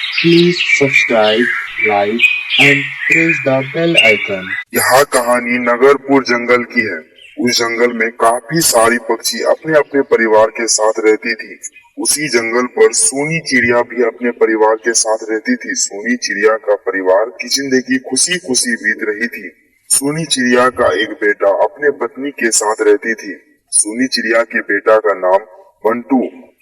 Please subscribe, like and press the bell icon. यहाँ कहानी नगरपुर जंगल की है। उस जंगल में काफी सारी पक्षी अपने अपने परिवार के साथ रहती थी। उसी जंगल पर सोनी चिड़िया भी अपने परिवार के साथ रहती थी। सोनी चिड़िया का परिवार की जिंदगी खुशी खुशी बीत रही थी। सोनी चिड़िया का एक बेटा अपने पत्नी के साथ रहती थी। सोनी चिड़िया के बेटा का नाम मंटू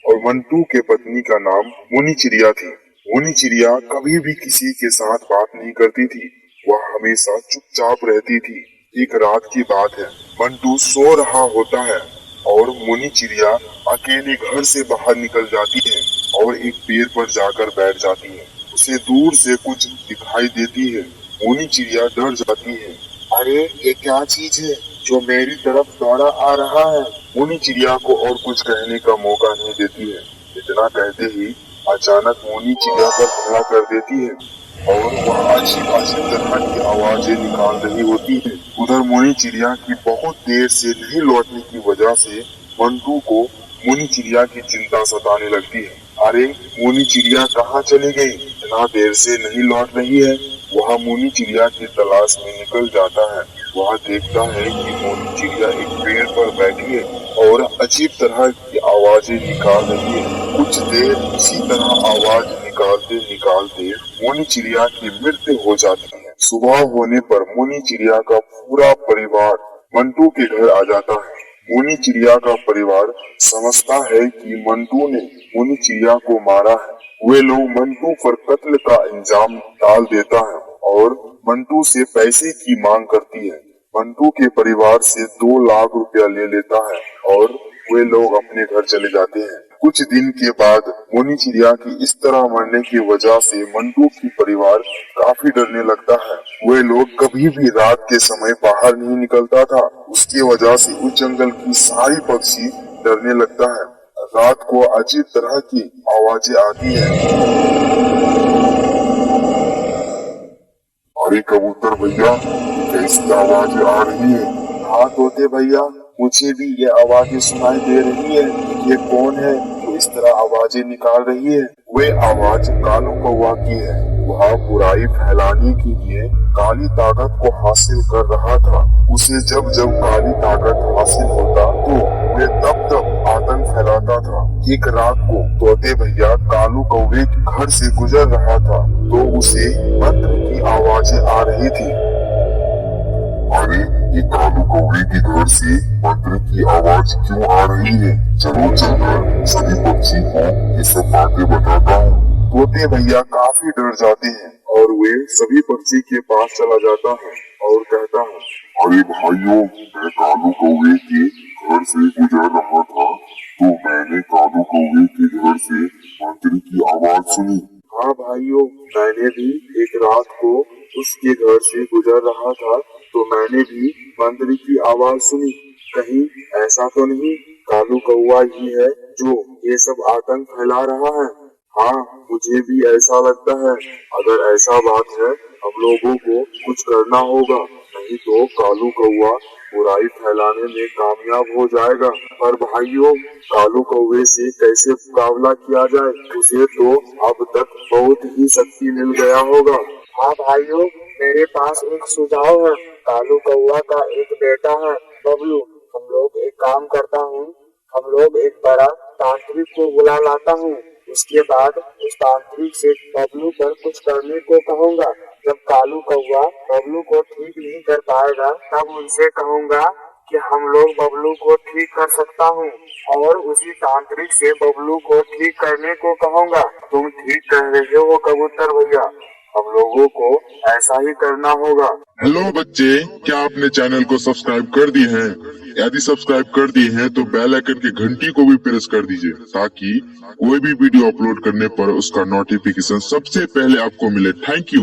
और मंटू के पत्नी का नाम मोनी चिड़िया थी। मोनी चिड़िया कभी भी किसी के साथ बात नहीं करती थी। वह हमेशा चुपचाप रहती थी। एक रात की बात है, मंटू सो रहा होता है और मोनी चिड़िया अकेले घर से बाहर निकल जाती है और एक पेड़ पर जाकर बैठ जाती है। उसे दूर से कुछ दिखाई देती है। मोनी चिड़िया डर जाती है। अरे ये क्या चीज है जो मेरी तरफ दौड़ा आ रहा है? मोनी चिड़िया को और कुछ कहने का मौका नहीं देती है। इतना कहते ही अचानक मोनी चिड़िया पर हमला कर देती है और वह अजीब अजीब तरह की आवाजें निकाल रही होती है। उधर मोनी चिड़िया की बहुत देर से नहीं लौटने की वजह से मंटू को मोनी चिड़िया की चिंता सताने लगती है। अरे मोनी चिड़िया कहाँ चली गई? इतना देर से नहीं लौट रही है। वह मोनी चिड़िया की तलाश में निकल जाता है। वह देखता है कि मोनी चिड़िया एक पेड़ पर बैठी है और अजीब तरह की आवाजें निकाल रही है। कुछ देर उसी तरह आवाज निकालते निकालते मोनी चिड़िया की मृत्यु हो जाती है। सुबह होने पर मोनी चिड़िया का पूरा परिवार मंटू के घर आ जाता है। मोनी चिड़िया का परिवार समझता है कि मंटू ने मोनी चिड़िया को मारा है। वे लोग मंटू पर कत्ल का इल्जाम डाल देता है और मंटू से पैसे की मांग करती है। मंटू के परिवार से 2 लाख रुपया ले लेता है और वे लोग अपने घर चले जाते हैं। कुछ दिन के बाद मोनी चिड़िया की इस तरह मरने की वजह से मंटू की परिवार काफी डरने लगता है। वे लोग कभी भी रात के समय बाहर नहीं निकलता था। उसकी वजह से उस जंगल की सारी पक्षी डरने लगता है। रात को अजीब तरह की आवाजें आती है। अरे कबूतर भैया, कैसी आवाजें आ रही है? हाँ तोते भैया, मुझे भी ये आवाजें सुनाई दे रही है। ये कौन है जो इस तरह आवाजें निकाल रही है? वे आवाज कालू कौवा की है। वह बुराई फैलाने के लिए काली ताकत को हासिल कर रहा था। उसे जब जब काली ताकत हासिल होता तो वे तब तब आतंक फैलाता था। एक रात को तोते भैया कालू कौवे के घर से गुजर रहा था तो उसे मंत्र की आवाजें आ रही थी। अरे ये कालू कौवे के घर से मंत्र की आवाज क्यों आ रही है? चलो चलकर सभी पक्षी को ये सब बातें बताता हूँ। तोते भैया काफी डर जाते हैं और वे सभी पक्षी के पास चला जाता है और कहता है, अरे भाइयों, मैं कालू कौवे के घर से गुजर रहा था तो मैंने कालू कौवे के घर से मंत्र की आवाज सुनी। हाँ भाइयों, मैंने भी एक रात को उसके घर से गुजर रहा था तो मैंने भी मंत्र की आवाज सुनी। कहीं ऐसा तो नहीं कालू कौवा ही है जो ये सब आतंक फैला रहा है? हाँ, मुझे भी ऐसा लगता है। अगर ऐसा बात है, हम लोगों को कुछ करना होगा, नहीं तो कालू कौवा बुराई फैलाने में कामयाब हो जाएगा। पर भाइयों, कालू कौवे से कैसे मुकाबला किया जाए? उसे तो अब तक बहुत ही शक्ति मिल गया होगा। हाँ भाइयों, मेरे पास एक सुझाव है। कालू कौवा का एक बेटा है बबलू। हम लोग एक काम करता हूँ, हम लोग एक बड़ा तांत्रिक को बुला लाता हूँ। उसके बाद उस तांत्रिक से बबलू पर कुछ करने को कहूँगा। जब कालू कौवा बबलू को ठीक नहीं कर पाएगा तब उनसे कहूँगा कि हम लोग बबलू को ठीक कर सकता हूँ और उसी तांत्रिक से बबलू को ठीक करने को कहूँगा। तुम ठीक कह रहे हो कबूतर भैया, हम लोगों को ऐसा ही करना होगा। हेलो बच्चे, क्या आपने चैनल को सब्सक्राइब कर दिए हैं? यदि सब्सक्राइब कर दिए हैं तो बेल आइकन की घंटी को भी प्रेस कर दीजिए ताकि कोई भी वीडियो अपलोड करने पर उसका नोटिफिकेशन सबसे पहले आपको मिले। Thank you.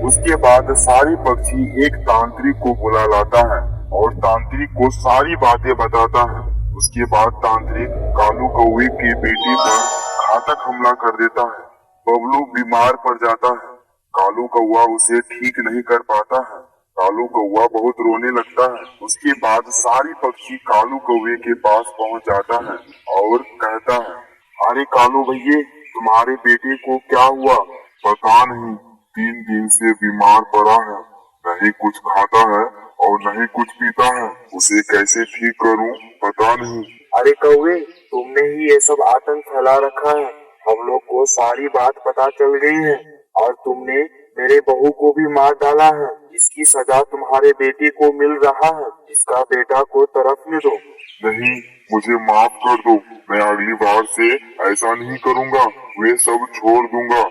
उसके बाद सारी पक्षी एक तांत्रिक को बुला लाता है और तांत्रिक को सारी बातें बताता है। उसके बाद तांत्रिक कालू कौवे के बेटे पर घातक हमला कर देता है। बबलू बीमार पड़ जाता है। कालू कौवा उसे ठीक नहीं कर पाता है। कालू कौवा बहुत रोने लगता है। उसके बाद सारी पक्षी कालू कौवे के पास पहुंच जाता है और कहता है, अरे कालू भैया, तुम्हारे बेटे को क्या हुआ? पता नहीं 3 दिन से बीमार पड़ा है, नहीं कुछ खाता है और नहीं कुछ पीता है। उसे कैसे ठीक करूं पता नहीं। अरे कौवे, तुमने ही ये सब आतंक फैला रखा है। हम लोग को सारी बात पता चल गई है और तुमने मेरे बहू को भी मार डाला है। इसकी सजा तुम्हारे बेटे को मिल रहा है। इसका बेटा को तरफने दो। नहीं, मुझे माफ कर दो, मैं अगली बार से ऐसा नहीं करूंगा, वे सब छोड़ दूंगा।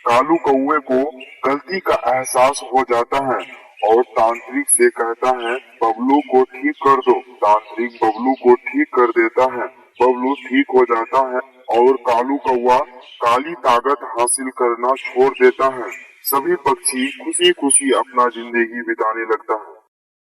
कालू कौवे को गलती का एहसास हो जाता है और तांत्रिक से कहता है बबलू को ठीक कर दो। तांत्रिक बबलू को ठीक कर देता है, बबलू ठीक हो जाता है और कालू कौवा काली ताकत हासिल करना छोड़ देता है। सभी पक्षी खुशी खुशी अपना जिंदगी बिताने लगता है।